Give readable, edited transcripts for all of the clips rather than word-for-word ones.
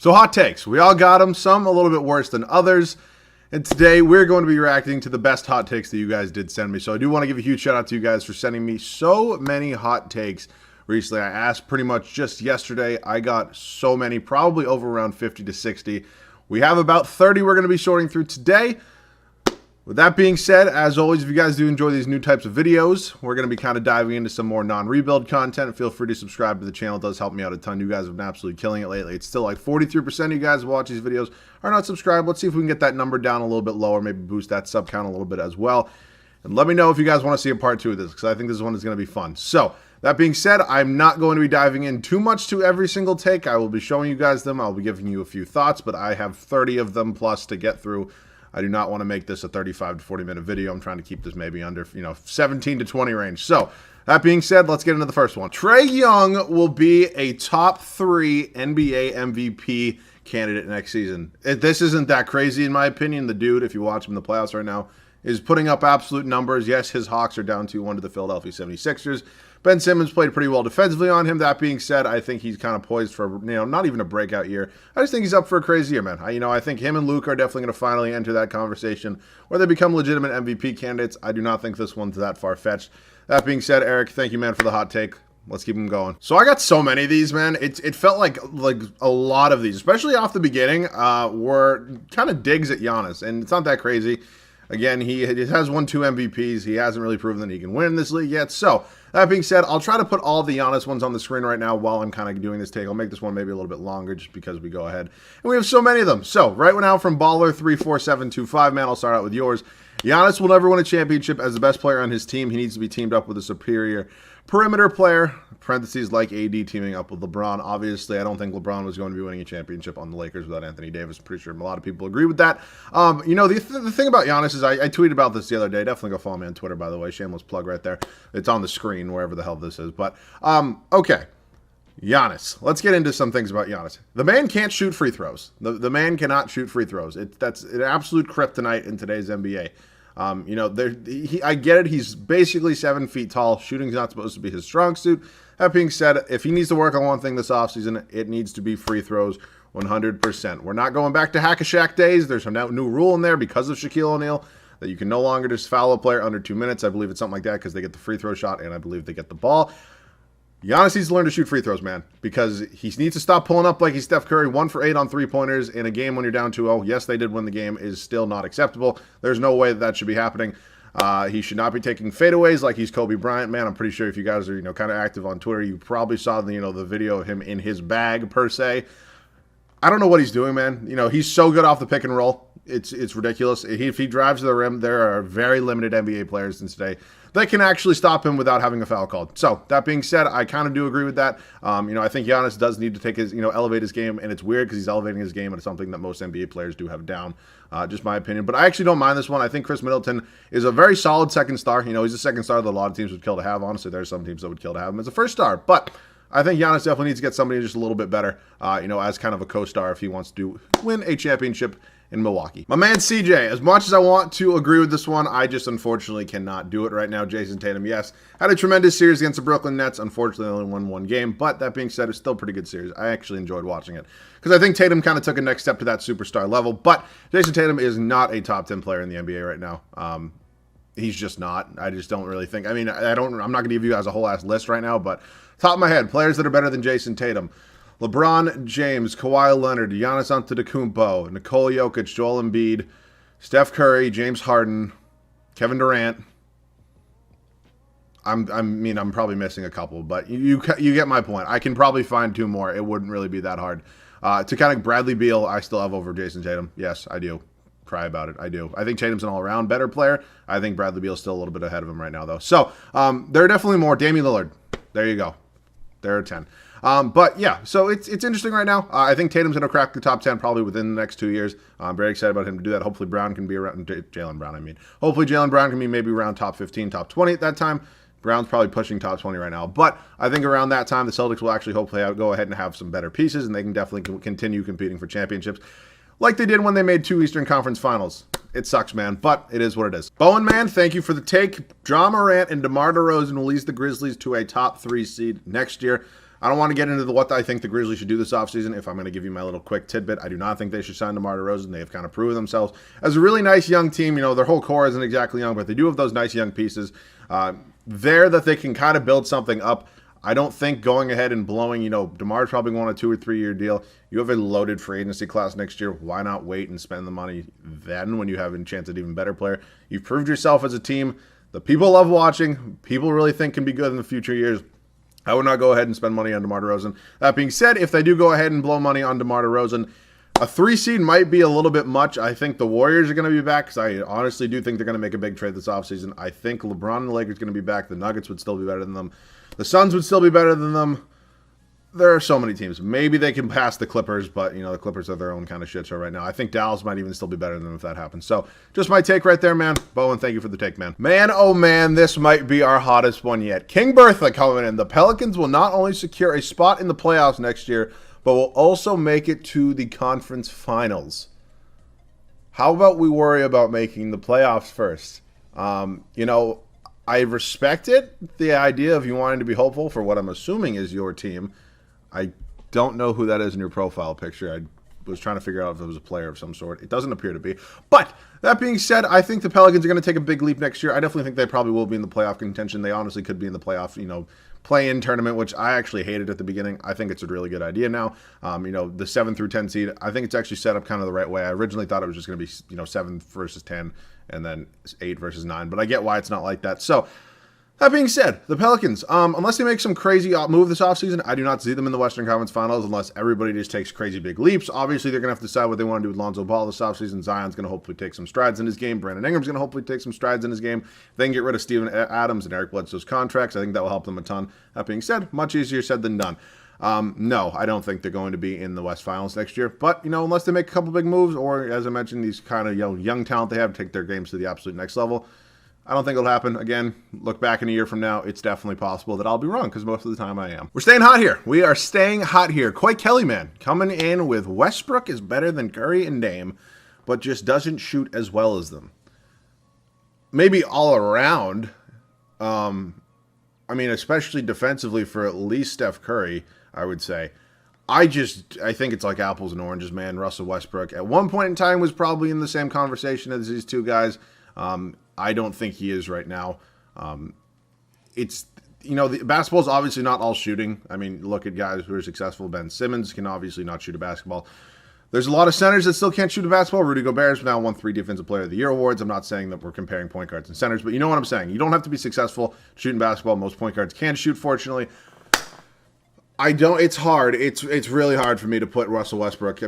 So hot takes. We all got them, some a little bit worse than others. And today we're going to be reacting to the best hot takes that you guys did send me. So I do want to give a huge shout out to you guys for sending me so many hot takes recently. I asked pretty much just yesterday. I got so many, probably over around 50 to 60. We have about 30 we're going to be sorting through today. With that being said, as always, if you guys do enjoy these new types of videos, we're going to be kind of diving into some more non-rebuild content. Feel free to subscribe to the channel. It does help me out a ton. You guys have been absolutely killing it lately. It's still like 43% of you guys who watch these videos are not subscribed. Let's see if we can get that number down a little bit lower, maybe boost that sub count a little bit as well. And let me know if you guys want to see a part 2 of this, because I think this one is going to be fun. So, that being said, I'm not going to be diving in too much to every single take. I will be showing you guys them. I'll be giving you a few thoughts, but I have 30 of them plus to get through. I do not want to make this a 35 to 40 minute video. I'm trying to keep this maybe under, 17 to 20 range. So, that being said, let's get into the first one. Trey Young will be a top 3 NBA MVP candidate next season. This isn't that crazy in my opinion. The dude, if you watch him in the playoffs right now, is putting up absolute numbers. Yes, his Hawks are down 2-1 to the Philadelphia 76ers. Ben Simmons played pretty well defensively on him. That being said, I think he's kind of poised for, not even a breakout year. I just think he's up for a crazy year, man. I think him and Luke are definitely going to finally enter that conversation where they become legitimate MVP candidates. I do not think this one's that far-fetched. That being said, Eric, thank you, man, for the hot take. Let's keep them going. So I got so many of these, man. It felt like a lot of these, especially off the beginning, were kind of digs at Giannis, and it's not that crazy. Again, he has won 2 MVPs. He hasn't really proven that he can win in this league yet. So, that being said, I'll try to put all the Giannis ones on the screen right now while I'm kind of doing this take. I'll make this one maybe a little bit longer just because we go ahead. And we have so many of them. So, right now from Baller34725, man, I'll start out with yours. Giannis will never win a championship as the best player on his team. He needs to be teamed up with a superior perimeter player, parentheses, like AD teaming up with LeBron. Obviously, I don't think LeBron was going to be winning a championship on the Lakers without Anthony Davis. Pretty sure a lot of people agree with that. The thing about Giannis is I tweeted about this the other day. Definitely go follow me on Twitter, by the way. Shameless plug right there. It's on the screen, wherever the hell this is. But, okay. Giannis. Let's get into some things about Giannis. The man can't shoot free throws. The man cannot shoot free throws. That's an absolute kryptonite in today's NBA. I get it. He's basically 7 feet tall. Shooting's not supposed to be his strong suit. That being said, if he needs to work on one thing this offseason, it needs to be free throws 100%. We're not going back to Hack-a-Shack days. There's a new rule in there because of Shaquille O'Neal that you can no longer just foul a player under 2 minutes. I believe it's something like that because they get the free throw shot and I believe they get the ball. Giannis needs to learn to shoot free throws, man, because he needs to stop pulling up like he's Steph Curry, 1 for 8 on 3-pointers in a game when you're down 2-0. Yes, they did win the game, is still not acceptable. There's no way that should be happening. He should not be taking fadeaways like he's Kobe Bryant, man. I'm pretty sure if you guys are, kind of active on Twitter, you probably saw the video of him in his bag, per se. I don't know what he's doing, man. He's so good off the pick and roll. It's ridiculous. If he drives to the rim, there are very limited NBA players in today that can actually stop him without having a foul called. So, that being said, I kind of do agree with that. I think Giannis does need to take his, elevate his game, and it's weird because he's elevating his game, and it's something that most NBA players do have down, just my opinion. But I actually don't mind this one. I think Chris Middleton is a very solid second star. He's a second star that a lot of teams would kill to have. Honestly, there's some teams that would kill to have him as a first star. But I think Giannis definitely needs to get somebody just a little bit better, as kind of a co-star if he wants to win a championship in Milwaukee. My man CJ, as much as I want to agree with this one, I just unfortunately cannot do it right now. Jason Tatum, yes, had a tremendous series against the Brooklyn Nets. Unfortunately, only won 1 game, but that being said, it's still a pretty good series. I actually enjoyed watching it because I think Tatum kind of took a next step to that superstar level, but Jason Tatum is not a top 10 player in the NBA right now. He's just not. I just don't really think. I'm not going to give you guys a whole ass list right now, but top of my head, players that are better than Jason Tatum: LeBron James, Kawhi Leonard, Giannis Antetokounmpo, Nikola Jokic, Joel Embiid, Steph Curry, James Harden, Kevin Durant. I'm probably missing a couple, but you get my point. I can probably find 2 more. It wouldn't really be that hard. To kind of Bradley Beal, I still have over Jason Tatum. Yes, I do. Cry about it. I do. I think Tatum's an all-around better player. I think Bradley Beal's still a little bit ahead of him right now, though. So, there are definitely more. Damian Lillard. There you go. There are 10. But yeah, so it's interesting right now. I think Tatum's going to crack the top 10 probably within the next 2 years. I'm very excited about him to do that. Hopefully Brown can be around, Jaylen Brown, Hopefully Jaylen Brown can be maybe around top 15, top 20 at that time. Brown's probably pushing top 20 right now. But I think around that time, the Celtics will actually hopefully go ahead and have some better pieces, and they can definitely continue competing for championships like they did when they made 2 Eastern Conference Finals. It sucks, man, but it is what it is. Bowen, man, thank you for the take. Ja Morant and DeMar DeRozan will lead the Grizzlies to a top 3 seed next year. I don't want to get into what I think the Grizzlies should do this offseason. If I'm going to give you my little quick tidbit, I do not think they should sign DeMar DeRozan. They have kind of proven themselves as a really nice young team. Their whole core isn't exactly young, but they do have those nice young pieces there that they can kind of build something up. I don't think going ahead and blowing, DeMar's probably going on a 2 or 3 year deal. You have a loaded free agency class next year. Why not wait and spend the money then when you have a chance at an even better player? You've proved yourself as a team. The people love watching. People really think can be good in the future years. I would not go ahead and spend money on DeMar DeRozan. That being said, if they do go ahead and blow money on DeMar DeRozan, a 3 seed might be a little bit much. I think the Warriors are going to be back because I honestly do think they're going to make a big trade this offseason. I think LeBron and the Lakers are going to be back. The Nuggets would still be better than them. The Suns would still be better than them. There are so many teams. Maybe they can pass the Clippers, but, the Clippers are their own kind of shit show right now. I think Dallas might even still be better than them if that happens. So, just my take right there, man. Bowen, thank you for the take, man. Man, oh man, this might be our hottest one yet. King Bertha coming in. The Pelicans will not only secure a spot in the playoffs next year, but will also make it to the conference finals. How about we worry about making the playoffs first? I respect it, the idea of you wanting to be hopeful for what I'm assuming is your team. I don't know who that is in your profile picture. I was trying to figure out if it was a player of some sort. It doesn't appear to be. But that being said, I think the Pelicans are going to take a big leap next year. I definitely think they probably will be in the playoff contention. They honestly could be in the playoff, play-in tournament, which I actually hated at the beginning. I think it's a really good idea now. The 7 through 10 seed, I think it's actually set up kind of the right way. I originally thought it was just going to be, 7 versus 10 and then 8 versus 9. But I get why it's not like that. So, that being said, the Pelicans, unless they make some crazy move this offseason, I do not see them in the Western Conference Finals unless everybody just takes crazy big leaps. Obviously, they're going to have to decide what they want to do with Lonzo Ball this offseason. Zion's going to hopefully take some strides in his game. Brandon Ingram's going to hopefully take some strides in his game. They can get rid of Steven Adams and Eric Bledsoe's contracts. I think that will help them a ton. That being said, much easier said than done. No, I don't think they're going to be in the West Finals next year. But, unless they make a couple big moves or, as I mentioned, these kind of young talent they have to take their games to the absolute next level, I don't think it'll happen. Again, look back in a year from now, it's definitely possible that I'll be wrong because most of the time I am. We're staying hot here. We are staying hot here. Coy Kelly, man, coming in with Westbrook is better than Curry and Dame, but just doesn't shoot as well as them. Maybe all around. Especially defensively for at least Steph Curry, I would say. I think it's like apples and oranges, man. Russell Westbrook at one point in time was probably in the same conversation as these two guys. I don't think he is right now. The basketball is obviously not all shooting. Look at guys who are successful. Ben Simmons can obviously not shoot a basketball. There's a lot of centers that still can't shoot a basketball. Rudy Gobert has now won 3 Defensive Player of the Year awards. I'm not saying that we're comparing point guards and centers, but you know what I'm saying. You don't have to be successful shooting basketball. Most point guards can shoot, fortunately. It's hard. It's really hard for me to put Russell Westbrook.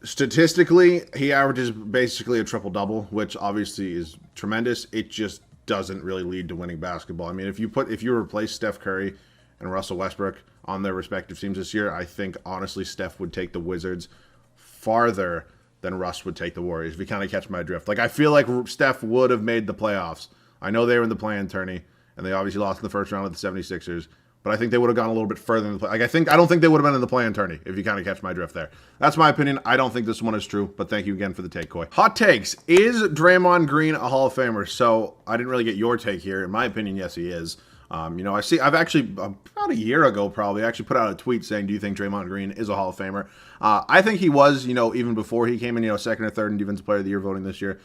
Statistically, he averages basically a triple-double, which obviously is tremendous. It just doesn't really lead to winning basketball. If you replace Steph Curry and Russell Westbrook on their respective teams this year, I think, honestly, Steph would take the Wizards farther than Russ would take the Warriors, if you kind of catch my drift. I feel like Steph would have made the playoffs. I know they were in the play-in tourney, and they obviously lost in the first round with the 76ers. But I think they would have gone a little bit further in the play. I don't think they would have been in the play-in tourney, if you kind of catch my drift there. That's my opinion. I don't think this one is true, but thank you again for the take, Coy. Hot takes. Is Draymond Green a Hall of Famer? So I didn't really get your take here. In my opinion, yes, he is. I've actually, about a year ago probably, actually put out a tweet saying, do you think Draymond Green is a Hall of Famer? I think he was, even before he came in, second or third in Defensive Player of the Year voting this year.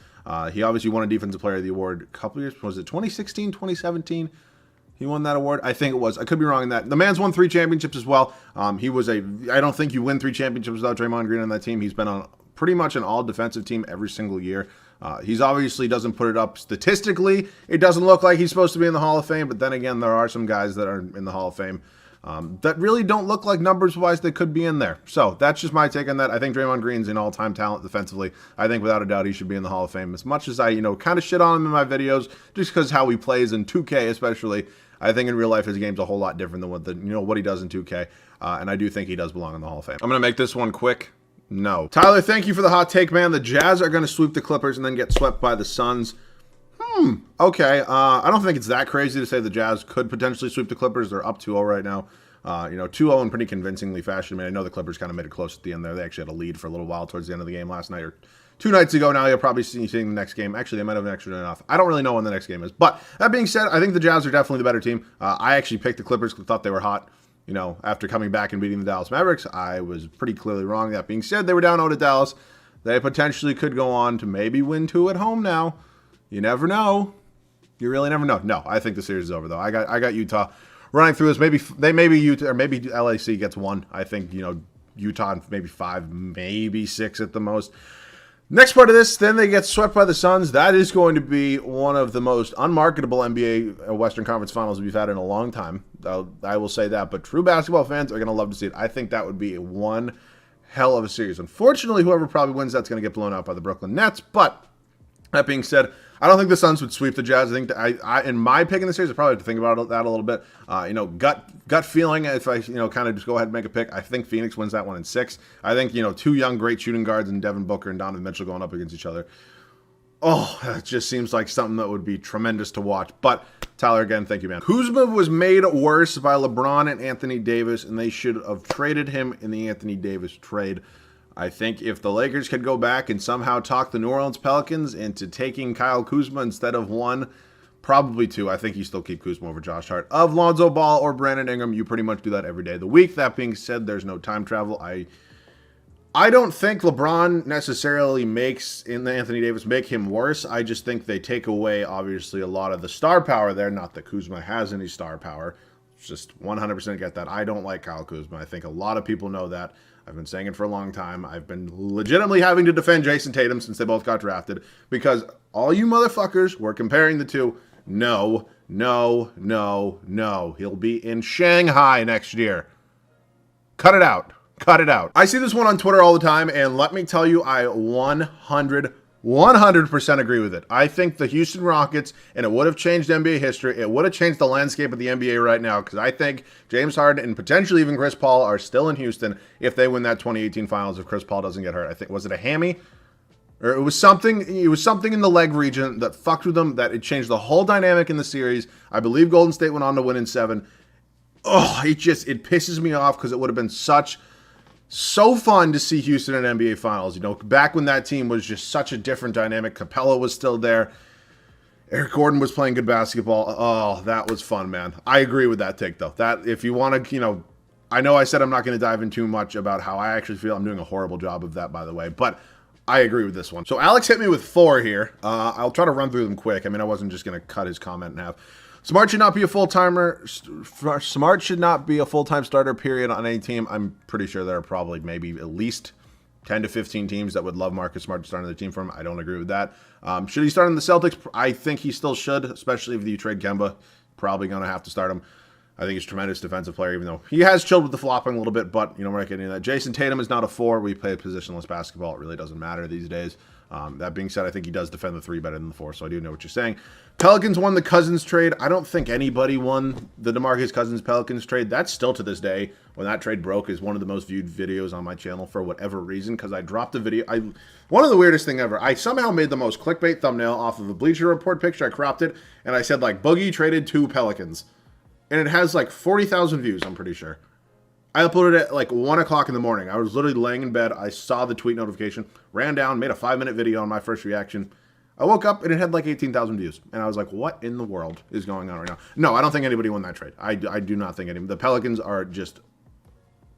He obviously won a Defensive Player of the Award a couple years. Was it 2016, 2017? He won that award? I think it was. I could be wrong in that. The man's won 3 championships as well. I don't think you win 3 championships without Draymond Green on that team. He's been on pretty much an all-defensive team every single year. He's obviously doesn't put it up statistically. It doesn't look like he's supposed to be in the Hall of Fame, but then again, there are some guys that are in the Hall of Fame that really don't look like numbers-wise they could be in there. So that's just my take on that. I think Draymond Green's an all-time talent defensively. I think without a doubt he should be in the Hall of Fame. As much as I, kind of shit on him in my videos, just because how he plays in 2K especially, I think in real life his game's a whole lot different than what he does in 2K, and I do think he does belong in the Hall of Fame. I'm going to make this one quick. No. Tyler, thank you for the hot take, man. The Jazz are going to sweep the Clippers and then get swept by the Suns. Okay. I don't think it's that crazy to say the Jazz could potentially sweep the Clippers. They're up 2-0 right now. 2-0 in pretty convincingly fashion. I know the Clippers kind of made it close at the end there. They actually had a lead for a little while towards the end of the game last night, or 2 nights ago. Now you'll probably see seeing the next game. Actually, they might have actually done enough. I don't really know when the next game is. But that being said, I think the Jazz are definitely the better team. I actually picked the Clippers because I thought they were hot. after coming back and beating the Dallas Mavericks. I was pretty clearly wrong. That being said, they were down 0 to Dallas. They potentially could go on to maybe win 2 at home now. You never know. You really never know. No, I think the series is over, though. I got Utah running through this. Maybe Utah, or maybe LAC gets 1. I think, Utah maybe 5, maybe 6 at the most. Next part of this, then they get swept by the Suns. That is going to be one of the most unmarketable NBA Western Conference Finals we've had in a long time. I will say that. But true basketball fans are going to love to see it. I think that would be one hell of a series. Unfortunately, whoever probably wins that's going to get blown out by the Brooklyn Nets. But that being said, I don't think the Suns would sweep the Jazz. I think in my pick in the series, I probably have to think about that a little bit. Gut feeling. If I kind of just go ahead and make a pick, I think Phoenix wins that one in 6. I think 2 young great shooting guards and Devin Booker and Donovan Mitchell going up against each other. Oh, that just seems like something that would be tremendous to watch. But Tyler, again, thank you, man. Kuzma was made worse by LeBron and Anthony Davis, and they should have traded him in the Anthony Davis trade. I think if the Lakers could go back and somehow talk the New Orleans Pelicans into taking Kyle Kuzma instead of 1, probably 2. I think you still keep Kuzma over Josh Hart. Of Lonzo Ball or Brandon Ingram, you pretty much do that every day of the week. That being said, there's no time travel. I don't think LeBron necessarily makes Anthony Davis make him worse. I just think they take away, obviously, a lot of the star power there. Not that Kuzma has any star power. Just 100% get that. I don't like Kyle Kuzma. I think a lot of people know that. I've been saying it for a long time. I've been legitimately having to defend Jason Tatum since they both got drafted because all you motherfuckers were comparing the two. No. He'll be in Shanghai next year. Cut it out. I see this one on Twitter all the time, and let me tell you, I 100% agree with it. I think the Houston Rockets, and it would have changed NBA history, it would have changed the landscape of the NBA right now, because I think James Harden and potentially even Chris Paul are still in Houston if they win that 2018 Finals, if Chris Paul doesn't get hurt. I think, was it a hammy? Or it was something in the leg region that fucked with them, that it changed the whole dynamic in the series. I believe Golden State went on to win in 7. Oh, it pisses me off because it would have been so fun to see Houston in NBA Finals. Back when that team was just such a different dynamic. Capella was still there. Eric Gordon was playing good basketball. Oh, that was fun, man. I agree with that take, though. That, if you want to, I know I said I'm not going to dive in too much about how I actually feel. I'm doing a horrible job of that, by the way. But I agree with this one. So Alex hit me with 4 here. I'll try to run through them quick. I mean, I wasn't just going to cut his comment in half. Smart should not be a full-timer. Smart should not be a full-time starter, period, on any team. I'm pretty sure there are probably maybe at least 10 to 15 teams that would love Marcus Smart to start on their team for him. I don't agree with that. Should he start on the Celtics? I think he still should, especially if you trade Kemba. Probably going to have to start him. I think he's a tremendous defensive player, even though he has chilled with the flopping a little bit, but, we're not getting into that. Jason Tatum is not a 4. We play positionless basketball. It really doesn't matter these days. That being said, I think he does defend the 3 better than the 4, so I do know what you're saying. Pelicans won the Cousins trade. I don't think anybody won the DeMarcus Cousins Pelicans trade. That's still to this day, when that trade broke, is one of the most viewed videos on my channel for whatever reason, because I dropped a video. One of the weirdest thing ever. I somehow made the most clickbait thumbnail off of a Bleacher Report picture. I cropped it, and I said, Boogie traded 2 Pelicans. And it has 40,000 views, I'm pretty sure. I uploaded it at 1 o'clock in the morning. I was literally laying in bed. I saw the tweet notification, ran down, made a 5-minute video on my first reaction. I woke up and it had 18,000 views. And I was like, what in the world is going on right now? No, I don't think anybody won that trade. I do not think anybody. The Pelicans are just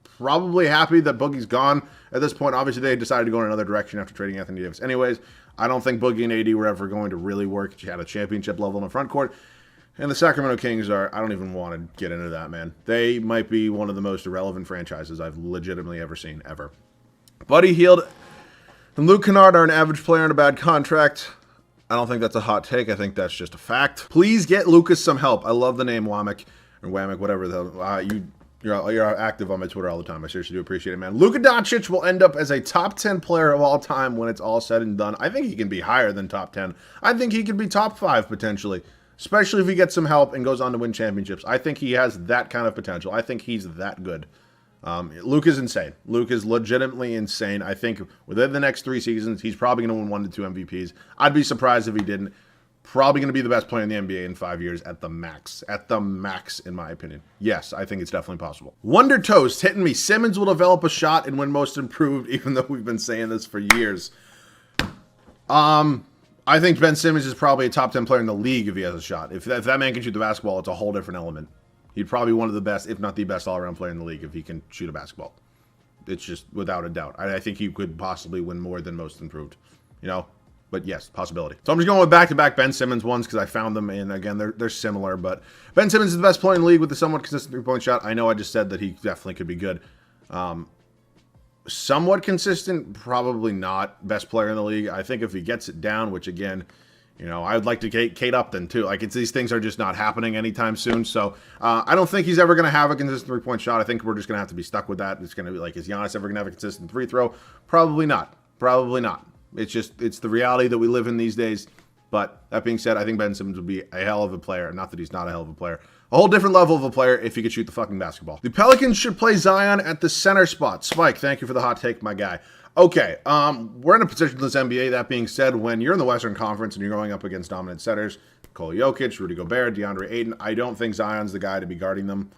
probably happy that Boogie's gone at this point. Obviously, they decided to go in another direction after trading Anthony Davis. Anyways, I don't think Boogie and AD were ever going to really work. You had a championship level in the front court. And the Sacramento Kings are, I don't even want to get into that, man. They might be one of the most irrelevant franchises I've legitimately ever seen, ever. Buddy Hield and Luke Kennard are an average player in a bad contract. I don't think that's a hot take. I think that's just a fact. Please get Lucas some help. I love the name Wamek, or Wamek, whatever the hell. You're active on my Twitter all the time. I seriously do appreciate it, man. Luka Doncic will end up as a top 10 player of all time when it's all said and done. I think he can be higher than top 10. I think he could be top 5 potentially. Especially if he gets some help and goes on to win championships. I think he has that kind of potential. I think he's that good. Luke is insane. Luke is legitimately insane. I think within the next 3 seasons, he's probably going to win 1 to 2 MVPs. I'd be surprised if he didn't. Probably going to be the best player in the NBA in 5 years at the max. At the max, in my opinion. Yes, I think it's definitely possible. Wonder Toast hitting me. Simmons will develop a shot and win most improved, even though we've been saying this for years. I think Ben Simmons is probably a top 10 player in the league if he has a shot. If that man can shoot the basketball, it's a whole different element. He'd probably be one of the best, if not the best all-around player in the league if he can shoot a basketball. It's just without a doubt. I think he could possibly win more than most improved, you know? But yes, possibility. So I'm just going with back-to-back Ben Simmons ones because I found them, and again, they're similar. But Ben Simmons is the best player in the league with a somewhat consistent three-point shot. I know I just said that he definitely could be good. Somewhat consistent, probably not best player in the league. I think if he gets it down, which again, you know, I would like to Kate Upton too. Like these things are just not happening anytime soon. So I don't think he's ever going to have a consistent three-point shot. I think we're just going to have to be stuck with that. It's going to be like, is Giannis ever going to have a consistent free throw? Probably not. Probably not. It's the reality that we live in these days. But that being said, I think Ben Simmons would be a hell of a player. Not that he's not a hell of a player. A whole different level of a player if he could shoot the fucking basketball. The Pelicans should play Zion at the center spot. Spike, thank you for the hot take, my guy. Okay, we're in a position in this NBA. That being said, when you're in the Western Conference and you're going up against dominant centers, Nikola Jokic, Rudy Gobert, DeAndre Ayton, I don't think Zion's the guy to be guarding them.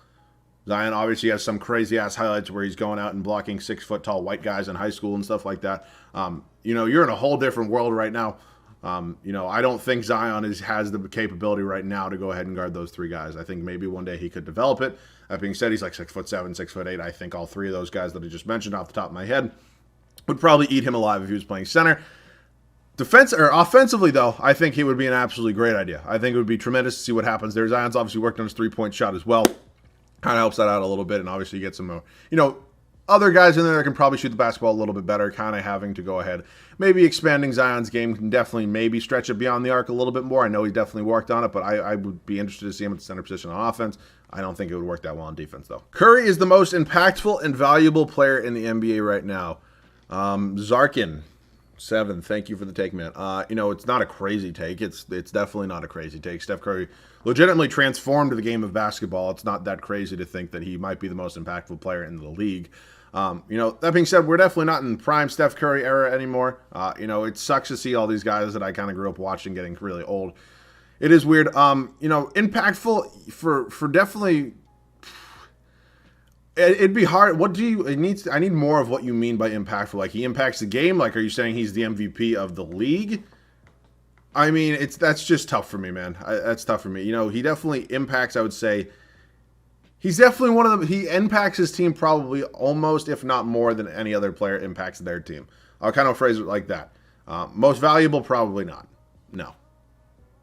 Zion obviously has some crazy-ass highlights where he's going out and blocking 6-foot-tall white guys in high school and stuff like that. You know, you're in a whole different world right now. You know, I don't think Zion has the capability right now to go ahead and guard those three guys. I think maybe one day he could develop it. That being said, he's like 6'7", 6'8". I think all three of those guys that I just mentioned off the top of my head would probably eat him alive if he was playing center. Offensively, though, I think he would be an absolutely great idea. I think it would be tremendous to see what happens there. Zion's obviously worked on his three-point shot as well. Kind of helps that out a little bit, and obviously you get some, you know, other guys in there that can probably shoot the basketball a little bit better, kind of having to go ahead. Maybe expanding Zion's game can definitely maybe stretch it beyond the arc a little bit more. I know he definitely worked on it, but I would be interested to see him at the center position on offense. I don't think it would work that well on defense, though. Curry is the most impactful and valuable player in the NBA right now. Zarkin, 7, thank you for the take, man. You know, it's not a crazy take. It's definitely not a crazy take. Steph Curry legitimately transformed the game of basketball. It's not that crazy to think that he might be the most impactful player in the league. You know, that being said, we're definitely not in prime Steph Curry era anymore. You know, it sucks to see all these guys that I kind of grew up watching getting really old. It is weird. You know, impactful for definitely. It'd be hard. What do you? I need more of what you mean by impactful. Like he impacts the game. Like, are you saying he's the MVP of the league? I mean, that's just tough for me, man. That's tough for me. You know, he definitely impacts. I would say he's definitely one of them. He impacts his team probably almost, if not more, than any other player impacts their team. I'll kind of phrase it like that. Most valuable, probably not. No.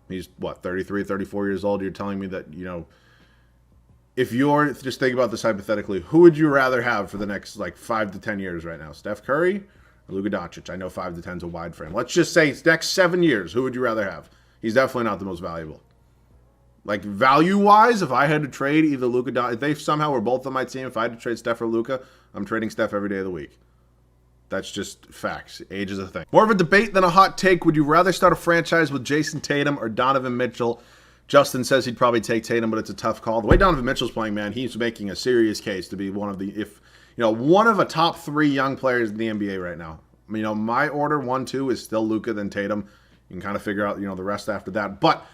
He's, what, 33, 34 years old? You're telling me that, you know, if you're, just think about this hypothetically, who would you rather have for the next, like, 5 to 10 years right now? Steph Curry or Luka Doncic? I know 5 to 10 is a wide frame. Let's just say next 7 years, who would you rather have? He's definitely not the most valuable. Like, value-wise, if I had to trade either Luka Doncic, if they somehow were both on my team, if I had to trade Steph or Luka, I'm trading Steph every day of the week. That's just facts. Age is a thing. More of a debate than a hot take. Would you rather start a franchise with Jason Tatum or Donovan Mitchell? Justin says he'd probably take Tatum, but it's a tough call. The way Donovan Mitchell's playing, man, he's making a serious case to be one of a top 3 young players in the NBA right now. You know, my order 1, 2 is still Luka, then Tatum. You can kind of figure out, you know, the rest after that. But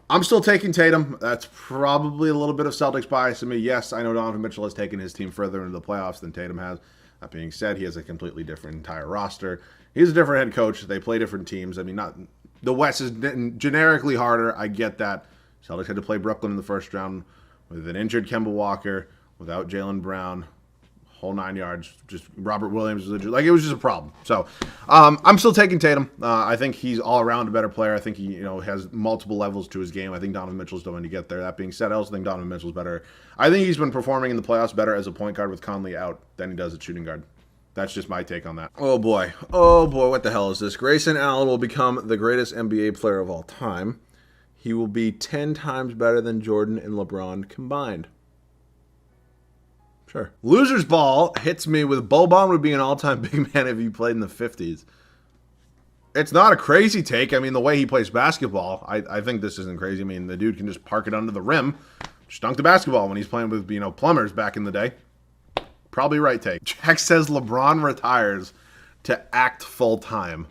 I'm still taking Tatum. That's probably a little bit of Celtics bias in me. Yes, I know Donovan Mitchell has taken his team further into the playoffs than Tatum has. That being said, he has a completely different entire roster. He's a different head coach. They play different teams. I mean, not the West is generically harder. I get that. Celtics had to play Brooklyn in the first round with an injured Kemba Walker, without Jaylen Brown, whole 9 yards. Just Robert Williams was injured. Like, it was just a problem. So I'm still taking Tatum. I think he's all around a better player. I think he, you know, has multiple levels to his game. I think Donovan Mitchell's going to get there. That being said, I also think Donovan Mitchell's better. I think he's been performing in the playoffs better as a point guard with Conley out than he does at shooting guard. That's just my take on that. Oh boy, what the hell is this? Grayson Allen will become the greatest NBA player of all time. He will be 10 times better than Jordan and LeBron combined. Sure. Loser's Ball hits me with Boban would be an all-time big man if he played in the 50s. It's not a crazy take. I mean, the way he plays basketball, I think this isn't crazy. I mean, the dude can just park it under the rim, just dunk the basketball when he's playing with, you know, plumbers back in the day. Probably right take. Jack says LeBron retires to act full-time.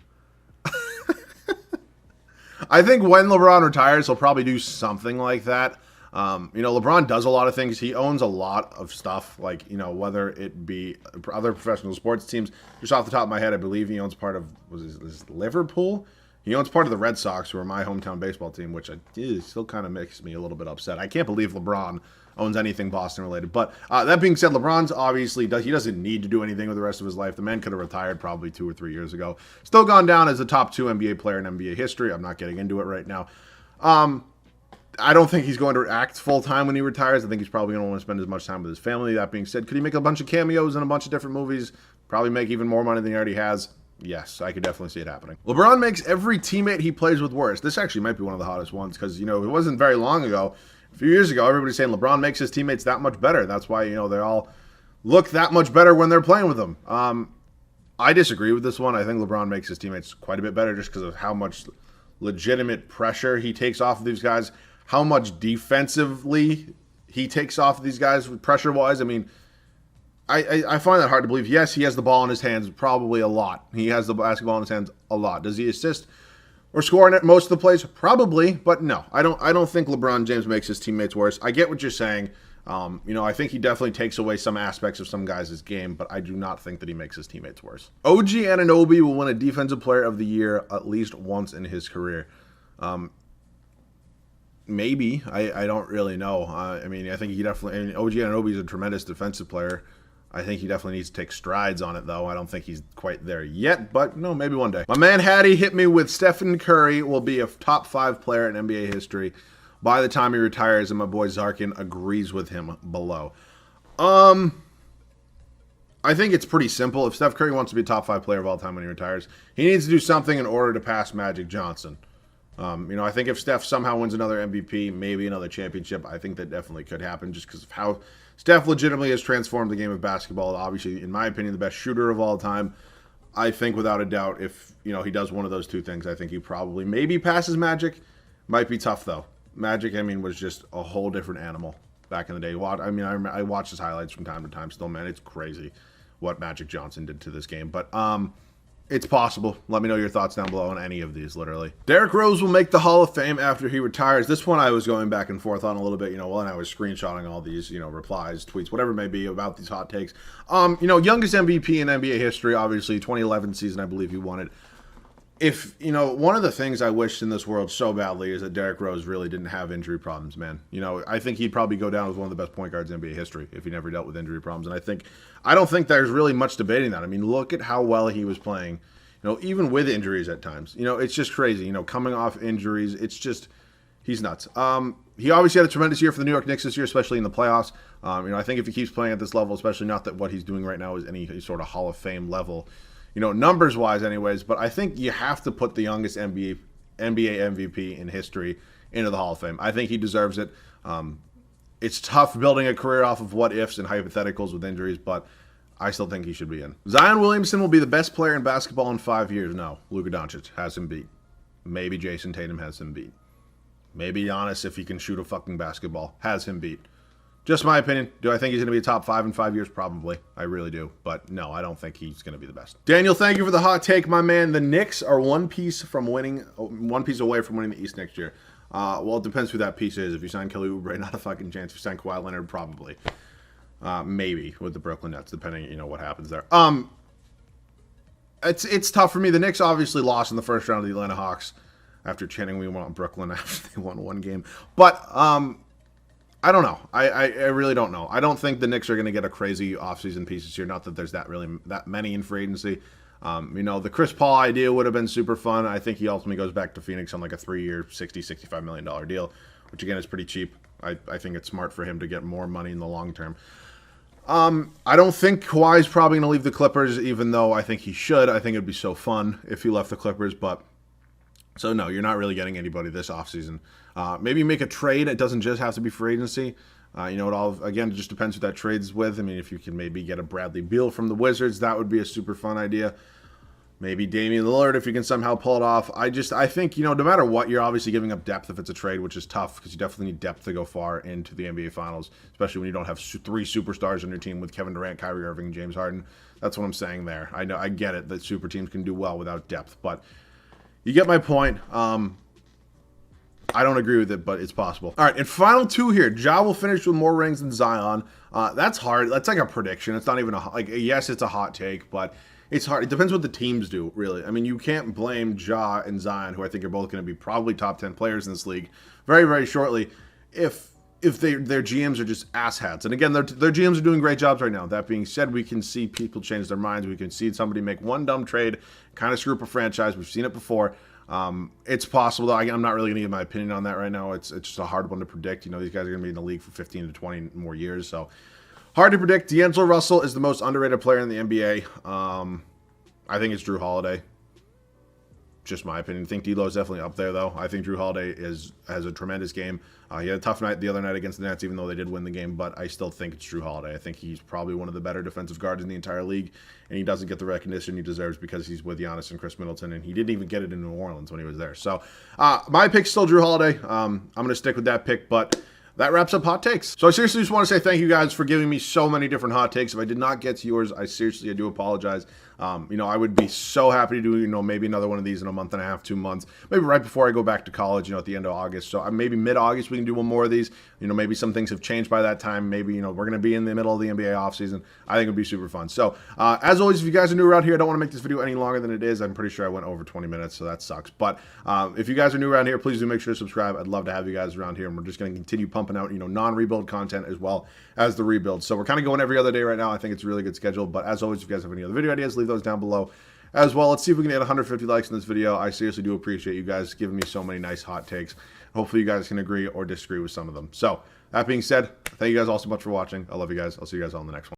I think when LeBron retires, he'll probably do something like that. You know, LeBron does a lot of things. He owns a lot of stuff, like, you know, whether it be other professional sports teams. Just off the top of my head, I believe he owns part of, was Liverpool? He owns part of the Red Sox, who are my hometown baseball team, which still kind of makes me a little bit upset. I can't believe LeBron owns anything Boston related. But that being said, LeBron's obviously he doesn't need to do anything with the rest of his life. The man could have retired probably 2 or 3 years ago. Still gone down as a top 2 NBA player in NBA history. I'm not getting into it right now. I don't think he's going to act full time when he retires. I think he's probably going to want to spend as much time with his family. That being said, could he make a bunch of cameos in a bunch of different movies? Probably make even more money than he already has. Yes, I could definitely see it happening. LeBron makes every teammate he plays with worse. This actually might be one of the hottest ones because, it wasn't very long ago. A few years ago, everybody's saying LeBron makes his teammates that much better. That's why, they all look that much better when they're playing with him. I disagree with this one. I think LeBron makes his teammates quite a bit better just because of how much legitimate pressure he takes off of these guys, how much defensively he takes off of these guys pressure-wise. I mean, I find that hard to believe. Yes, he has the ball in his hands probably a lot. He has the basketball in his hands a lot. Does he assist or score in it most of the plays? Probably, but no. I don't think LeBron James makes his teammates worse. I get what you're saying. I think he definitely takes away some aspects of some guys' game, but I do not think that he makes his teammates worse. OG Anunoby will win a Defensive Player of the Year at least once in his career. Maybe. I don't really know. I think he definitely... OG Anunoby is a tremendous defensive player. I think he definitely needs to take strides on it, though. I don't think he's quite there yet, but no, maybe one day. My man Hattie hit me with Stephen Curry will be a top 5 player in NBA history by the time he retires, and my boy Zarkin agrees with him below. I think it's pretty simple. If Steph Curry wants to be a top 5 player of all time when he retires, he needs to do something in order to pass Magic Johnson. I think if Steph somehow wins another MVP, maybe another championship, I think that definitely could happen just because of how Steph legitimately has transformed the game of basketball. Obviously, in my opinion, the best shooter of all time. I think without a doubt, if he does one of those two things, I think he probably maybe passes Magic. Might be tough though. Magic, was just a whole different animal back in the day. I watch his highlights from time to time still, man. It's crazy what Magic Johnson did to this game. But it's possible. Let me know your thoughts down below on any of these, literally. Derrick Rose will make the Hall of Fame after he retires. This one I was going back and forth on a little bit, and I was screenshotting all these, replies, tweets, whatever it may be about these hot takes. Youngest MVP in NBA history, obviously, 2011 season, I believe he won it. If, one of the things I wished in this world so badly is that Derrick Rose really didn't have injury problems, man. I think he'd probably go down as one of the best point guards in NBA history if he never dealt with injury problems. And I don't think there's really much debating that. Look at how well he was playing, even with injuries at times. It's just crazy, coming off injuries. It's just, he's nuts. He obviously had a tremendous year for the New York Knicks this year, especially in the playoffs. I think if he keeps playing at this level, especially not that what he's doing right now is any sort of Hall of Fame level, numbers-wise anyways, but I think you have to put the youngest NBA MVP in history into the Hall of Fame. I think he deserves it. It's tough building a career off of what-ifs and hypotheticals with injuries, but I still think he should be in. Zion Williamson will be the best player in basketball in 5 years. No, Luka Doncic has him beat. Maybe Jason Tatum has him beat. Maybe Giannis, if he can shoot a fucking basketball, has him beat. Just my opinion. Do I think he's going to be a top 5 in 5 years? Probably. I really do. But no, I don't think he's going to be the best. Daniel, thank you for the hot take, my man. The Knicks are one piece away from winning the East next year. Well, it depends who that piece is. If you sign Kelly Oubre, not a fucking chance. If you sign Kawhi Leonard, probably. Maybe with the Brooklyn Nets, depending, what happens there. It's tough for me. The Knicks obviously lost in the first round of the Atlanta Hawks after chanting we want Brooklyn after they won one game. But I don't know. I really don't know. I don't think the Knicks are going to get a crazy offseason pieces here. Not that there's that many in free agency. The Chris Paul idea would have been super fun. I think he ultimately goes back to Phoenix on like a 3-year, $65 million deal, which again is pretty cheap. I think it's smart for him to get more money in the long term. I don't think Kawhi's probably going to leave the Clippers, even though I think he should. I think it'd be so fun if he left the Clippers, but so no, you're not really getting anybody this offseason. Maybe make a trade. It doesn't just have to be free agency. It all, again, it just depends who that trade's with. If you can maybe get a Bradley Beal from the Wizards, that would be a super fun idea. Maybe Damian Lillard if you can somehow pull it off. I think, no matter what, you're obviously giving up depth if it's a trade, which is tough because you definitely need depth to go far into the NBA Finals, especially when you don't have 3 superstars on your team with Kevin Durant, Kyrie Irving, and James Harden. That's what I'm saying there. I know, I get it that super teams can do well without depth, but you get my point. I don't agree with it, but it's possible. All right, and final 2 here. Ja will finish with more rings than Zion. That's hard. That's like a prediction. It's not even yes, it's a hot take, but it's hard. It depends what the teams do, really. You can't blame Ja and Zion, who I think are both going to be probably top 10 players in this league very, very shortly, if if their GMs are just asshats. And again, their GMs are doing great jobs right now. That being said, we can see people change their minds. We can see somebody make one dumb trade, kind of screw up a franchise. We've seen it before. It's possible, though. I'm not really going to give my opinion on that right now. It's just a hard one to predict. You know, these guys are going to be in the league for 15 to 20 more years, so hard to predict. D'Angelo Russell is the most underrated player in the NBA. I think it's Drew Holiday. Just my opinion. I think D'Lo is definitely up there, though. I think Drew Holiday has a tremendous game. He had a tough night the other night against the Nets, even though they did win the game, but I still think it's Drew Holiday. I think he's probably one of the better defensive guards in the entire league, and he doesn't get the recognition he deserves because he's with Giannis and Chris Middleton, and he didn't even get it in New Orleans when he was there. So my pick's still Drew Holiday. I'm going to stick with that pick, but that wraps up hot takes. So I seriously just want to say thank you guys for giving me so many different hot takes. If I did not get to yours, I do apologize. I would be so happy to do, maybe another one of these in a month and a half, 2 months, maybe right before I go back to college, at the end of August. So maybe mid-August we can do one more of these. Maybe some things have changed by that time. Maybe, we're going to be in the middle of the NBA offseason. I think it would be super fun. So as always, if you guys are new around here, I don't want to make this video any longer than it is. I'm pretty sure I went over 20 minutes, so that sucks. But if you guys are new around here, please do make sure to subscribe. I'd love to have you guys around here, and we're just going to continue pumping out, non-rebuild content as well as the rebuild. So we're kind of going every other day right now. I think it's a really good schedule. But as always, if you guys have any other video ideas, leave those down below as well. Let's see if we can get 150 likes in this video. I seriously do appreciate you guys giving me so many nice hot takes. Hopefully you guys can agree or disagree with some of them. So that being said, thank you guys all so much for watching. I love you guys. I'll see you guys all in the next one.